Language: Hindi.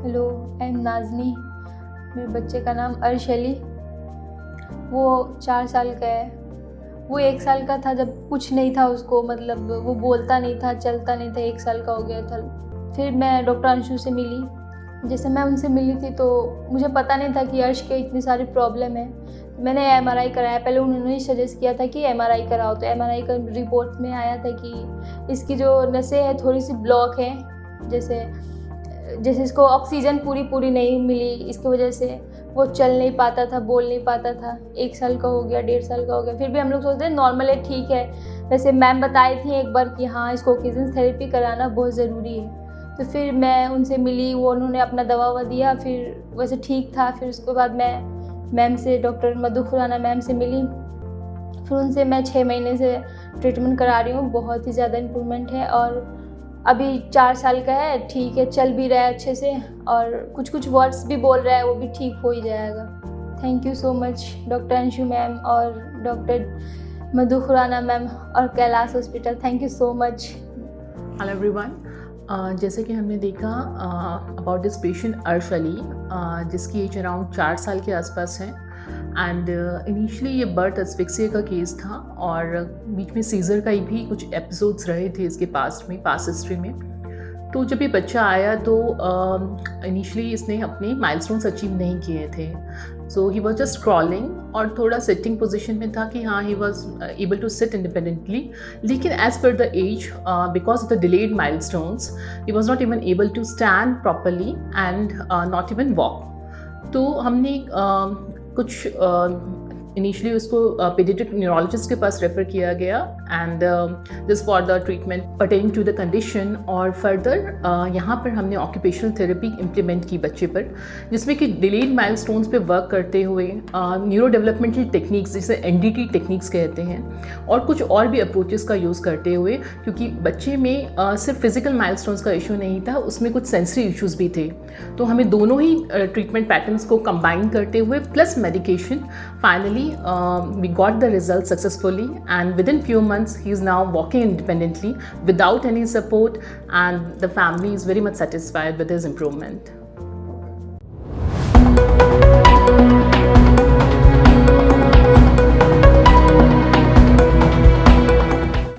Hello, I am नाज़नी। मेरे बच्चे का नाम अर्श अली। वो 4 साल का है। वो 1 साल का था जब कुछ नहीं था उसको, मतलब वो बोलता नहीं था, चलता नहीं था, 1 साल का हो गया था। फिर मैं डॉक्टर अंशु से मिली। जैसे मैं उनसे मिली थी तो मुझे पता नहीं था कि अर्श के इतनी सारी प्रॉब्लम है। मैंने एमआरआई कराया। पहले उन्होंने ही सजेस्ट किया था कि एमआरआई कराओ, तो एमआरआई का रिपोर्ट में आया था कि इसकी जो नसें हैं थोड़ी सी ब्लॉक है। जैसे इसको ऑक्सीजन पूरी नहीं मिली, इसकी वजह से वो चल नहीं पाता था, बोल नहीं पाता था। 1 साल का हो गया, 1.5 साल का हो गया। फिर भी हम लोग सोचते हैं नॉर्मल है, ठीक है। वैसे मैम बताई थी एक बार कि हाँ, इसको ऑक्सीजन थेरेपी कराना बहुत ज़रूरी है। तो फिर मैं उनसे मिली, वो उन्होंने अपना दवा ववा दिया, फिर वैसे ठीक था। फिर उसके बाद मैं मैम से, डॉक्टर मधु खुराना मैम से मिली। फिर उनसे मैं 6 महीने से ट्रीटमेंट करा रही हूँ। बहुत ही ज़्यादा इम्प्रूवमेंट है और अभी 4 साल का है, ठीक है, चल भी रहा है अच्छे से और कुछ वर्ड्स भी बोल रहा है, वो भी ठीक हो ही जाएगा। Thank you so much doctor Anshu ma'am और डॉक्टर मधु खुराना मैम और Kailash hospital. Thank you so much. Hello everyone. जैसे कि हमने देखा अबाउट दिस पेशेंट अर्श अली, जिसकी एज अराउंड 4 साल के आसपास है एंड इनिशियली ये बर्थ एस्फिक्सिया का केस था और बीच में सीज़र का भी कुछ एपिसोड्स रहे थे इसके पास्ट हिस्ट्री में। तो जब ये बच्चा आया तो इनिशियली इसने अपने माइलस्टोन्स अचीव नहीं किए थे। So he was just crawling और थोड़ा सिटिंग पोजीशन में था कि हाँ, he was able to sit independently. लेकिन as per the age, because of the delayed milestones, he was not even able to stand properly and not even walk. तो हमने कुछ इनिशियली उसको पीडियाट्रिक न्यूरोलॉजिस्ट के पास रेफ़र किया गया and this for the treatment pertaining to the condition. और फर्दर यहाँ पर हमने ऑक्यूपेशनल थेरेपी इम्प्लीमेंट की बच्चे पर, जिसमें कि डिलेड माइलस्टोन्स पे वर्क करते हुए न्यूरो डेवलपमेंटल टेक्निक्स, जिसे एनडीटी टेक्निक्स कहते हैं, और कुछ और भी अप्रोचेस का यूज़ करते हुए, क्योंकि बच्चे में सिर्फ फिजिकल माइलस्टोन्स का इशू नहीं था, उसमें कुछ सेंसरी इश्यूज़ भी थे। तो हमें दोनों ही ट्रीटमेंट पैटर्न्स को कंबाइन करते हुए plus medication, finally we got the result successfully, and within few months he is now walking independently without any support, and the family is very much satisfied with his improvement.